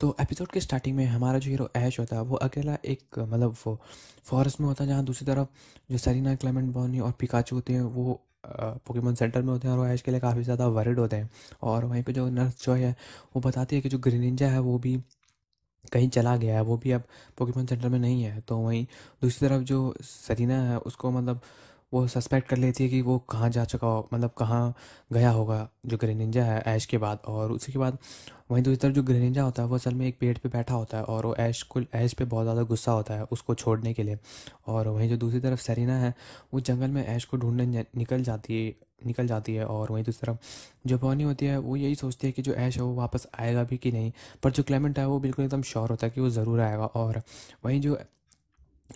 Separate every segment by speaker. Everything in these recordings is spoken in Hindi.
Speaker 1: तो एपिसोड के स्टार्टिंग में हमारा जो हीरो ऐश होता है वो अकेला एक मतलब वो फॉरेस्ट में होता है, जहाँ दूसरी तरफ जो सरीना, क्लेमेंट, बॉनी और पिकाचू होते हैं वो पोकेमॉन सेंटर में होते हैं और वो ऐश के लिए काफ़ी ज़्यादा वरिड होते हैं। और वहीं पे जो नर्स जॉय है वो बताती है कि जो ग्रीन निंजा है वो भी कहीं चला गया है, वो भी अब पोकेमॉन सेंटर में नहीं है। तो वहीं दूसरी तरफ जो सरीना है उसको मतलब वो सस्पेक्ट कर लेती है कि वो कहाँ जा चुका हो, मतलब कहाँ गया होगा जो ग्रेनिंजा है ऐश के बाद। और उसी के बाद वहीं दूसरी तरफ जो ग्रेनिंजा होता है वो असल में एक पेड़ पे बैठा होता है और वो ऐश पे बहुत ज़्यादा गुस्सा होता है उसको छोड़ने के लिए। और वहीं जो दूसरी तरफ सरीना है वो जंगल में ऐश को ढूंढने निकल जाती है। और वहीं दूसरी तरफ जो बॉनी होती है वो यही सोचती है कि जो ऐश है वो वापस आएगा भी कि नहीं। पर जो क्लेमेंट है वो बिल्कुल एकदम श्योर होता है कि वो ज़रूर आएगा। और वहीं जो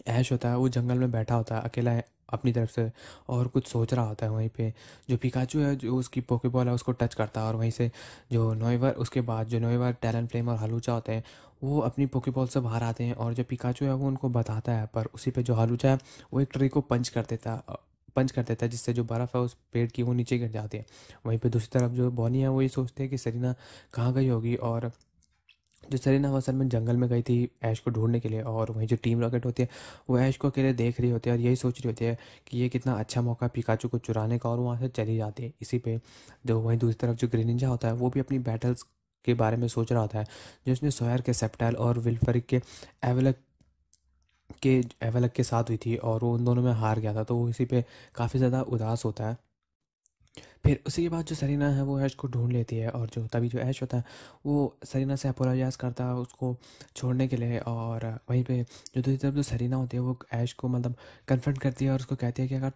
Speaker 1: ऐश होता है वो जंगल में बैठा होता है अकेला है अपनी तरफ से और कुछ सोच रहा होता है। वहीं पे जो पिकाचू है जो उसकी पोकेबॉल है उसको टच करता है और वहीं से जो नोएवर उसके बाद जो नोएवर, टैलेंटफ्लेम और हलूचा होते हैं वो अपनी पोकेबॉल से बाहर आते हैं। और जो पिकाचू है वो उनको बताता है, पर उसी पे जो हलूचा है वो एक ट्री को पंच कर देता है जिससे जो बर्फ़ है उस पेड़ की वो नीचे गिर जाती है। वहीं पे दूसरी तरफ जो बॉनी है वो ये सोचते हैं कि सरीना कहाँ गई होगी। और जो सेरेना वो असल में जंगल में गई थी ऐश को ढूंढने के लिए। और वहीं जो टीम रॉकेट होती है वो ऐश को अकेले देख रही होती है और यही सोच रही होती है कि ये कितना अच्छा मौका पिकाचू को चुराने का, और वहाँ से चली जाती है। इसी पे जो वहीं दूसरी तरफ जो ग्रीनिंजा होता है वो भी अपनी बैटल्स के बारे में सोच रहा होता है, जो उसने सोयर के सेप्टाइल और विल्फरिक एवलक के एवलक के साथ हुई थी और वो उन दोनों में हार गया था। तो वो इसी पे काफ़ी ज़्यादा उदास होता है। फिर उसी के बाद जो सरीना है वो ऐश को ढूंढ लेती है और जो तभी जो ऐश होता है वो सरीना से अपोलोजाइज़ करता है उसको छोड़ने के लिए। और वहीं पे जो दूसरी तरफ जो सरीना होती है वो ऐश को मतलब कन्फ्रंट करती है और उसको कहती है कि अगर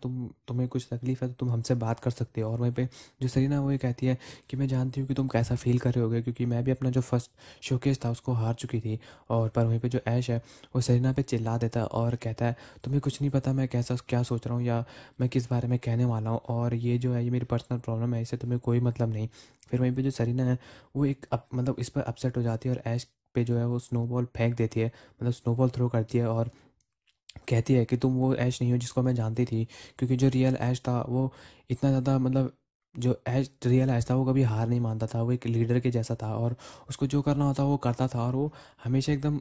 Speaker 1: तुम्हें कुछ तकलीफ़ है तो तुम हमसे बात कर सकते हो। और वहीं पे जो सरीना वो ये कहती है कि मैं जानती हूँ कि तुम कैसा फील कर रहे होगे, क्योंकि मैं भी अपना जो फर्स्ट शोकेस था उसको हार चुकी थी। और पर वहीं पे जो ऐश है वो सरीना पे चिल्ला देता है और कहता है तुम्हें कुछ नहीं पता मैं कैसा क्या सोच रहा हूँ या मैं किस बारे में कहने वाला हूँ, और ये जो है ये मेरी पर्सनल प्रॉब्लम है, इससे तुम्हें कोई मतलब नहीं। फिर वहीं पे जो सरीना है वो मतलब इस पर अपसेट हो जाती है और ऐश पे जो है वो स्नोबॉल फेंक देती है, मतलब स्नोबॉल थ्रो करती है और कहती है कि तुम वो ऐश नहीं हो जिसको मैं जानती थी। क्योंकि जो रियल ऐश था वो इतना ज़्यादा मतलब जो ऐश रियल ऐश था वो कभी हार नहीं मानता था, वो एक लीडर के जैसा था और उसको जो करना होता वो करता था और वो हमेशा एकदम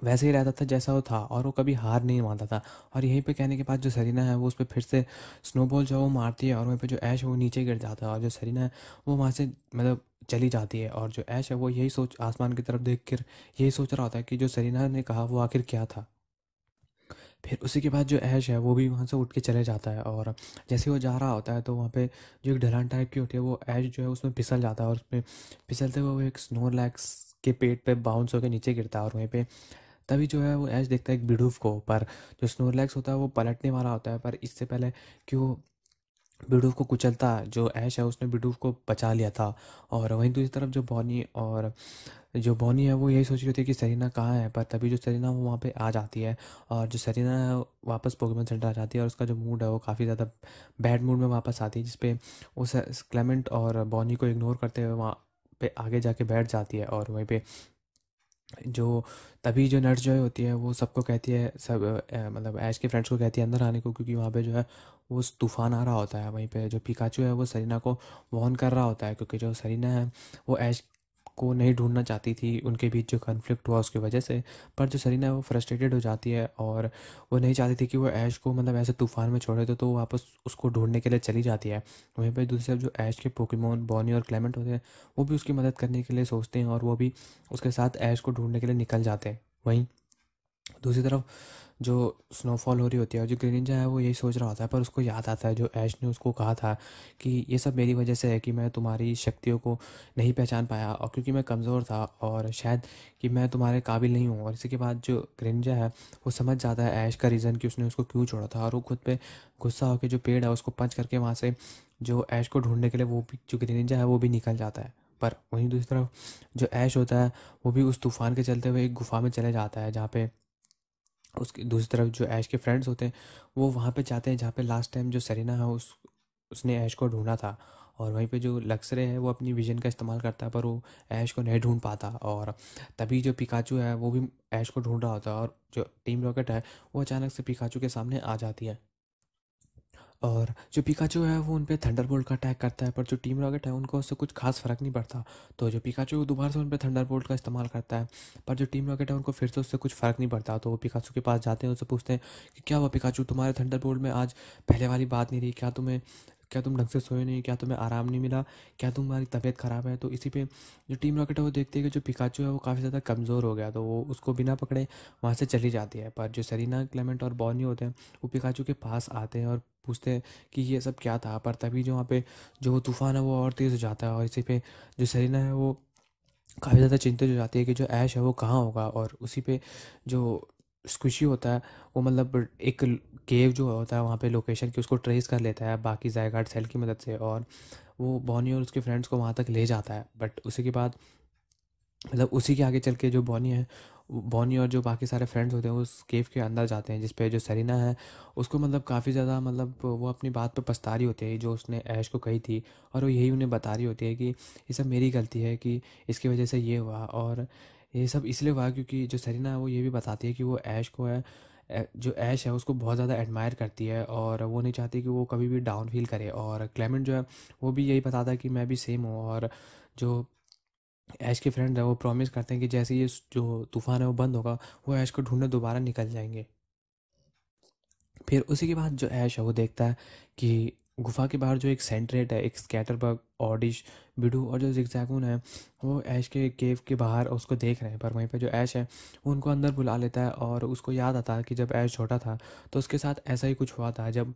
Speaker 1: वैसे ही रहता था जैसा वो था और वो कभी हार नहीं मानता था। और यहीं पे कहने के बाद जो सरीना है वो उस पर फिर से स्नोबॉल जो है वो मारती है और वहीं पे जो ऐश है वो नीचे गिर जाता है और जो सरीना है वो वहाँ से मतलब चली जाती है। और जो ऐश है वो यही सोच आसमान की तरफ देख कर यही सोच रहा होता है कि जो सरीना ने कहा वो आखिर क्या था। फिर उसी के बाद जो ऐश है वो भी वहाँ से उठ के चले जाता है और जैसे वो जा रहा होता है तो वहाँ पे जो एक ढलान टाइप की होती है वो ऐश जो है उसमें फिसल जाता है और उसमें फिसलते हुए वो एक स्नोरलैक्स के पेट पे बाउंस होकर नीचे गिरता है। और वहीं पे तभी जो है वो ऐश देखता है एक बिडूफ को, पर जो स्नोरलैक्स होता है वो पलटने वाला होता है, पर इससे पहले कि वो बिडूफ को कुचलता है जो ऐश है उसने बिडूफ को बचा लिया था। और वहीं दूसरी तरफ जो बॉनी है वो यही सोच रही होती है कि सरीना कहाँ है, पर तभी जो सरीना वो वहाँ पे आ जाती है। और जो सरीना है वापस पोकेमॉन सेंटर आ जाती है और उसका जो मूड है वो काफ़ी ज़्यादा बैड मूड में वापस आती है, जिसपे वो क्लेमेंट और बॉनी को इग्नोर करते हुए वहाँ पे आगे जाके बैठ जाती है। और वहीं पे जो तभी जो नर्स जॉय होती है वो सबको कहती है, मतलब ऐश के फ्रेंड्स को कहती है अंदर आने को, क्योंकि वहाँ पे जो है वो तूफान आ रहा होता है। वहीं पे जो पिकाचू है वो सरीना को वार्न कर रहा होता है, क्योंकि जो सरीना है वो ऐश को नहीं ढूंढना चाहती थी, उनके बीच जो कॉन्फ्लिक्ट हुआ उसकी वजह से। पर जो सरीना है वो फ्रस्ट्रेटेड हो जाती है और वो नहीं चाहती थी कि वो ऐश को मतलब ऐसे तूफान में छोड़े, तो वो वापस उसको ढूंढने के लिए चली जाती है। वहीं पे दूसरी तरफ जो ऐश के पोकेमोन बॉनी और क्लेमेंट होते हैं वो भी उसकी मदद करने के लिए सोचते हैं और वो भी उसके साथ ऐश को ढूंढने के लिए निकल जाते हैं। वहीं दूसरी तरफ जो स्नोफॉल हो रही होती है और जो ग्रीनिंजा है वो यही सोच रहा होता है, पर उसको याद आता है जो ऐश ने उसको कहा था कि ये सब मेरी वजह से है कि मैं तुम्हारी शक्तियों को नहीं पहचान पाया और क्योंकि मैं कमज़ोर था और शायद कि मैं तुम्हारे काबिल नहीं हूँ। और इसी के बाद जो ग्रीनिंजा है वो समझ जाता है ऐश का रीज़न कि उसने उसको क्यों छोड़ा था और वो खुद पे गुस्सा होकर जो पेड़ है उसको पंच करके वहाँ से जो ऐश को ढूंढने के लिए वो भी जो ग्रीनिंजा है वो भी निकल जाता है। पर वहीं दूसरी तरफ जो ऐश होता है वो भी उस तूफान के चलते हुए एक गुफा में चले जाता है, जहाँ पे उसकी दूसरी तरफ जो ऐश के फ्रेंड्स होते हैं वो वहाँ पे जाते हैं जहाँ पे लास्ट टाइम जो सरीना है उसने ऐश को ढूंढा था। और वहीं पे जो लक्सरे है वो अपनी विजन का इस्तेमाल करता है, पर वो ऐश को नहीं ढूंढ पाता। और तभी जो पिकाचू है वो भी ऐश को ढूंढ रहा होता है और जो टीम रॉकेट है वो अचानक से पिकाचू के सामने आ जाती है। और जो पिकाचू है वो उन पे थंडरबोल्ट का अटैक करता है, पर जो टीम रॉकेट है उनको उससे कुछ खास फ़र्क नहीं पड़ता। तो जो पिकाचू दोबारा से उन पे थंडरबोल्ट का इस्तेमाल करता है, पर जो टीम रॉकेट है उनको फिर से उससे कुछ फ़र्क नहीं पड़ता। तो वो पिकाचू के पास जाते हैं, उससे पूछते हैं कि क्या हुआ पिकाचू, तुम्हारे थंडरबोल्ट में आज पहले वाली बात नहीं रही क्या? क्या तुम ढंग से सोए नहीं? क्या तुम्हें आराम नहीं मिला? क्या तुम्हारी तबीयत ख़राब है? तो इसी पे जो टीम रॉकेट है वो देखती है कि जो पिकाचू है वो काफ़ी ज़्यादा कमज़ोर हो गया, तो वो उसको बिना पकड़े वहाँ से चली जाती है। पर जो सेरेना, क्लेमेंट और बॉनी होते हैं वो पिकाचू के पास आते हैं और पूछते हैं कि ये सब क्या था। पर तभी जो वहाँ पे जो तूफ़ान है वो और तेज़ हो जाता है, और इसी पे जो सेरेना है वो काफ़ी ज़्यादा चिंतित हो जाती है कि जो ऐश है वो कहाँ होगा। और उसी पे जो स्क्विशी होता है वो मतलब एक केव जो होता है वहाँ पे लोकेशन की उसको ट्रेस कर लेता है बाकी ज़ायगार्ड सेल की मदद से, और वो बॉनी और उसके फ्रेंड्स को वहाँ तक ले जाता है। बट उसी के बाद मतलब उसी के आगे चल के जो बॉनी और जो बाकी सारे फ्रेंड्स होते हैं उस केव के अंदर जाते हैं, जिस पे जो सेरिना है उसको मतलब काफ़ी ज़्यादा मतलब वो अपनी बात पे पछता रही होती है जो उसने ऐश को कही थी। और वो यही उन्हें बता रही होती है कि ये सब मेरी गलती है कि इसकी वजह से ये हुआ, और ये सब इसलिए हुआ क्योंकि जो सेरिना है वो ये भी बताती है कि वो ऐश को है जो ऐश है उसको बहुत ज़्यादा एडमायर करती है, और वो नहीं चाहती कि वो कभी भी डाउन फील करे। और क्लेमेंट जो है वो भी यही बताता है कि मैं भी सेम हूँ। और जो ऐश के फ्रेंड है वो प्रॉमिस करते हैं कि जैसे ही ये जो तूफान है वो बंद होगा वो ऐश को ढूंढने दोबारा निकल जाएंगे। फिर उसी के बाद जो ऐश है वो देखता है कि गुफा के बाहर जो एक सेंट्रेट है, एक स्कैटरबग, ऑडिश, बिडू और जो जिगजैगून है वो ऐश के केव के बाहर उसको देख रहे हैं। पर वहीं पे जो ऐश है वो उनको अंदर बुला लेता है, और उसको याद आता है कि जब ऐश छोटा था तो उसके साथ ऐसा ही कुछ हुआ था। जब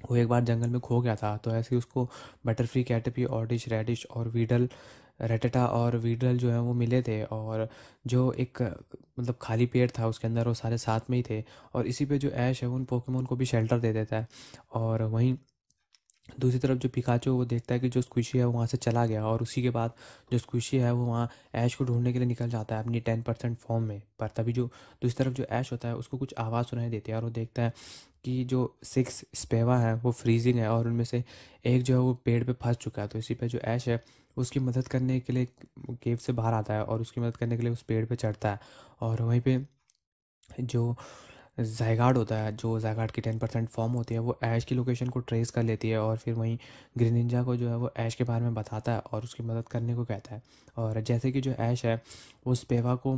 Speaker 1: वो एक बार जंगल में खो गया था तो ऐसे ही उसको बटरफ्री, कैटरपी, ऑर्डिश, रेडिश और वीडल, रेटेटा और वीडल जो है वो मिले थे, और जो एक मतलब खाली पेड़ था उसके अंदर वो सारे साथ में ही थे। और इसी पे जो ऐश है वो उन पोकेमोन को भी शेल्टर दे देता है। और वहीं दूसरी तरफ जो पिकाचो वो देखता है कि जो स्क्विशी है वो वहाँ से चला गया, और उसी के बाद जो स्क्विशी है वो वहाँ ऐश को ढूंढने के लिए निकल जाता है अपनी 10% फॉर्म में। पर तभी जो दूसरी तरफ जो ऐश होता है उसको कुछ आवाज़ सुनाई देती है, और वो देखता है कि जो 6 स्पेवा है वो फ्रीजिंग है, और उनमें से एक जो है वो पेड़ पे फंस चुका है। तो इसी पे जो ऐश है उसकी मदद करने के लिए केव से बाहर आता है और उसकी मदद करने के लिए उस पेड़ पे चढ़ता है। और वहीं पे जो ज़ायगार्ड होता है, जो ज़ायगार्ड की 10% फॉर्म होती है वो ऐश की लोकेशन को ट्रेस कर लेती है, और फिर वहीं ग्रीन निंजा को जो है वो ऐश के बारे में बताता है और उसकी मदद करने को कहता है। और जैसे कि जो ऐश है वो स्पेवा को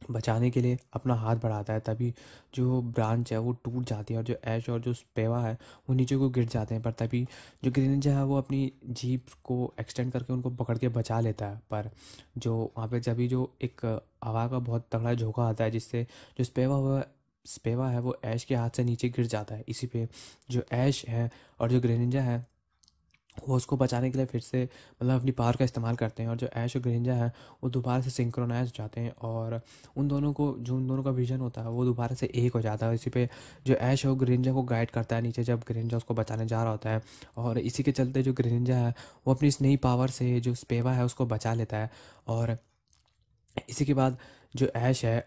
Speaker 1: बचाने के लिए अपना हाथ बढ़ाता है, तभी जो ब्रांच है वो टूट जाती है और जो ऐश और जो स्पेवा है वो नीचे को गिर जाते हैं। पर तभी जो ग्रीन निंजा है वो अपनी जीप को एक्सटेंड करके उनको पकड़ के बचा लेता है। पर जो वहाँ पे जब भी जो एक हवा का बहुत तगड़ा झोंका आता है जिससे जो स्पेवा है वो ऐश के हाथ से नीचे गिर जाता है। इसी पे जो ऐश है और जो ग्रेनिंजा है वो उसको बचाने के लिए फिर से मतलब अपनी पावर का इस्तेमाल करते हैं, और जो ऐश और ग्रेंजा है वो दोबारा से सिंक्रोनाइज हो जाते हैं, और उन दोनों का विजन होता है वो दोबारा से एक हो जाता है। इसी पे जो ऐश है वो ग्रेंजा को गाइड करता है नीचे जब ग्रेंजा उसको बचाने जा रहा होता है, और इसी के चलते जो ग्रेंजा है वो अपनी इस नई पावर से जो स्पेवा है उसको बचा लेता है। और इसी के बाद जो ऐश है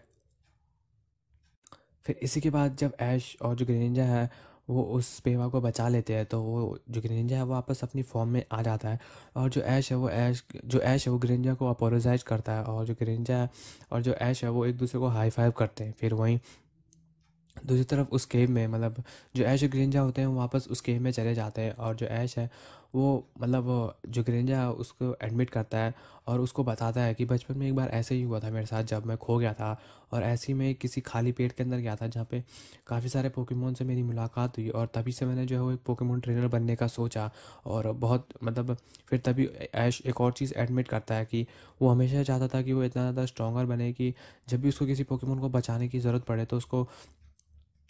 Speaker 1: फिर इसी के बाद जब ऐश और जो ग्रेनिंजा है वो उस पेवा को बचा लेते हैं, तो वो जो ग्रेनिंजा है वो वापस अपनी फॉर्म में आ जाता है। और जो ऐश है वो ग्रेनिंजा को अपोलोजाइज करता है, और जो ग्रेनिंजा है और जो ऐश है वो एक दूसरे को हाई फाइव करते हैं। फिर वहीं दूसरी तरफ उस केव में मतलब जो ऐश और ग्रिंजा होते हैं वो वापस उस केव में चले जाते हैं, और जो ऐश है वो मतलब जो ग्रिंजा है उसको एडमिट करता है और उसको बताता है कि बचपन में एक बार ऐसे ही हुआ था मेरे साथ जब मैं खो गया था, और ऐसे ही मैं किसी खाली पेड़ के अंदर गया था जहाँ पे काफ़ी सारे पोकेमोन से मेरी मुलाकात हुई, और तभी से मैंने जो है वो एक पोकेमोन ट्रेनर बनने का सोचा। और बहुत मतलब फिर तभी ऐश एक और चीज़ एडमिट करता है कि वो हमेशा चाहता था कि वो इतना ज़्यादा स्ट्रॉन्गर बने कि जब भी उसको किसी पोकेमोन को बचाने की ज़रूरत पड़े तो उसको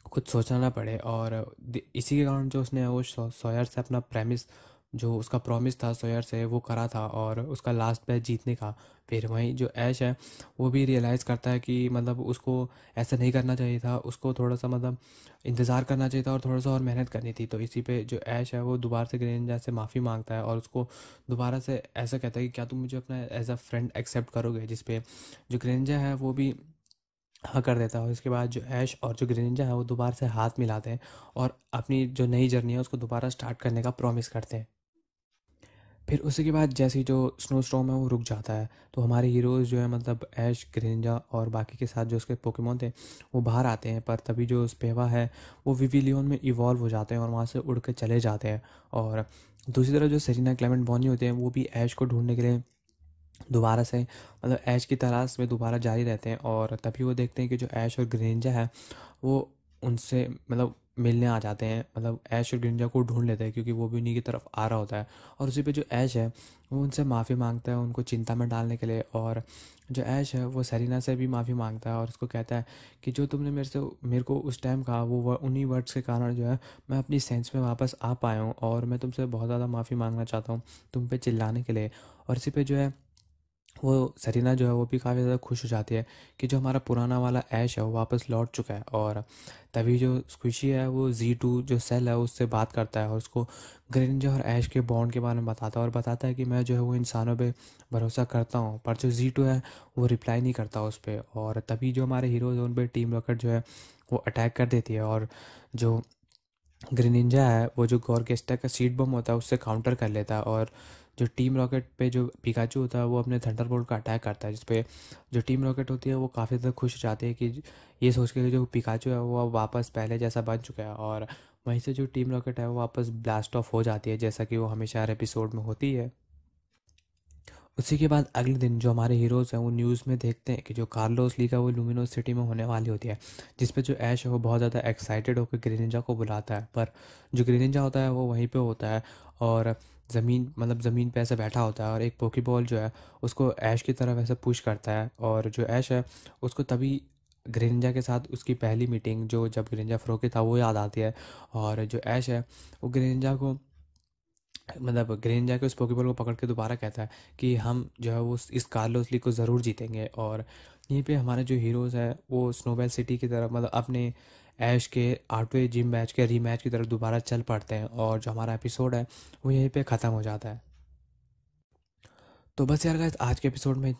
Speaker 1: कुछ सोचना ना पड़े। और इसी के कारण जो उसने वो सॉयर से अपना प्रेमिस जो उसका प्रॉमिस था सॉयर से वो करा था, और उसका लास्ट मैच जीतने का। फिर वहीं जो ऐश है वो भी रियलाइज़ करता है कि मतलब उसको ऐसा नहीं करना चाहिए था, उसको थोड़ा सा मतलब इंतज़ार करना चाहिए था और थोड़ा सा और मेहनत करनी थी। तो इसी पे जो ऐश है वो दोबारा से ग्रेनिंजा से माफ़ी मांगता है और उसको दोबारा से ऐसा कहता है कि क्या तुम मुझे अपना एज अ फ्रेंड एक्सेप्ट करोगे, जिस पे जो ग्रेनिंजा है वो भी हाँ कर देता है। और इसके बाद जो ऐश और जो ग्रेनिंजा है वो दोबारा से हाथ मिलाते हैं और अपनी जो नई जर्नी है उसको दोबारा स्टार्ट करने का प्रॉमिस करते हैं। फिर उसी के बाद जैसे ही जो स्नो स्टॉर्म है वो रुक जाता है, तो हमारे हीरोज़ जो है मतलब ऐश, ग्रेनिंजा और बाकी के साथ जो उसके पोकेमॉन थे वो बाहर आते हैं। पर तभी जो स्पेवा है वो विविलियन में इवॉल्व हो जाते हैं और वहाँ से उड़ के चले जाते हैं। और दूसरी तरफ जो सेरेना, क्लेमेंट, बॉनी होते हैं वो भी ऐश को ढूंढने के लिए दोबारा से मतलब ऐश की तलाश में दोबारा जारी रहते हैं। और तभी वो देखते हैं कि जो ऐश और ग्रेनिंजा है वो उनसे मतलब मिलने आ जाते हैं, मतलब ऐश और ग्रेनिंजा को ढूंढ लेते हैं क्योंकि वो भी उन्हीं की तरफ आ रहा होता है। और उसी पे जो ऐश है वो उनसे माफ़ी मांगता है उनको चिंता में डालने के लिए। और जो ऐश है वो सेरिना से भी माफ़ी मांगता है और उसको कहता है कि जो तुमने मेरे को उस टाइम कहा वो उन्हीं वर्ड्स के कारण जो है मैं अपनी सेंस में वापस आ पाया हूँ, और मैं तुमसे बहुत ज़्यादा माफ़ी मांगना चाहता हूँ तुम पे चिल्लाने के लिए। और इसी पे जो है वो सरीना जो है वो भी काफ़ी ज़्यादा खुश हो जाती है कि जो हमारा पुराना वाला ऐश है वो वापस लौट चुका है। और तभी जो स्क्विशी है वो Z2 जो सेल है उससे बात करता है और उसको ग्रेनिंजा और ऐश के बॉन्ड के बारे में बताता है और बताता है कि मैं जो है वो इंसानों पे भरोसा करता हूँ। पर जो Z2 है वो रिप्लाई नहीं करता उस पर। और तभी जो हमारे हीरोज हैं उन पर टीम रॉकेट जो है वो अटैक कर देती है और जो ग्रेनिंजा है वो जो गॉर्गेस्टा का सीड बम होता है उससे काउंटर कर लेता है। और जो टीम रॉकेट पे जो पिकाचू होता है वो अपने थंडरबोल्ट का अटैक करता है, जिसपे जो टीम रॉकेट होती है वो काफ़ी ज़्यादा खुश हो जाती है कि ये सोच के कि जो पिकाचू है वो अब वापस पहले जैसा बन चुका है। और वहीं से जो टीम रॉकेट है वो वापस ब्लास्ट ऑफ हो जाती है जैसा कि वो हमेशा हर एपिसोड में होती है। उसी के बाद अगले दिन जो हमारे हीरोज़ हैं वो न्यूज़ में देखते हैं कि जो कार्लोस ली का वो लुमिनोस सिटी में होने वाली होती है, जिस पे जो ऐश है वो बहुत ज़्यादा एक्साइटेड होकर ग्रेनिंजा को बुलाता है। पर जो ग्रेनिंजा होता है वो वहीं पे होता है और ज़मीन मतलब ज़मीन पे ऐसे बैठा होता है और एक पोकीबॉल जो है उसको ऐश की तरफ ऐसे पुश करता है। और जो ऐश है उसको तभी ग्रेनिंजा के साथ उसकी पहली मीटिंग जो जब ग्रेनिंजा फ्रोके था वो याद आती है। और जो ऐश है वो ग्रेनिंजा को मतलब ग्रेन जाके उस पोकेबॉल को पकड़ के दोबारा कहता है कि हम जो है वो इस कार्लोस लीग को ज़रूर जीतेंगे। और यहीं पे हमारे जो हीरोज़ हैं वो स्नोबेल सिटी की तरफ मतलब अपने ऐश के 8वें जिम मैच के रीमैच की तरफ दोबारा चल पड़ते हैं और जो हमारा एपिसोड है वो यहीं पे ख़त्म हो जाता है। तो बस यार गाइस आज के एपिसोड में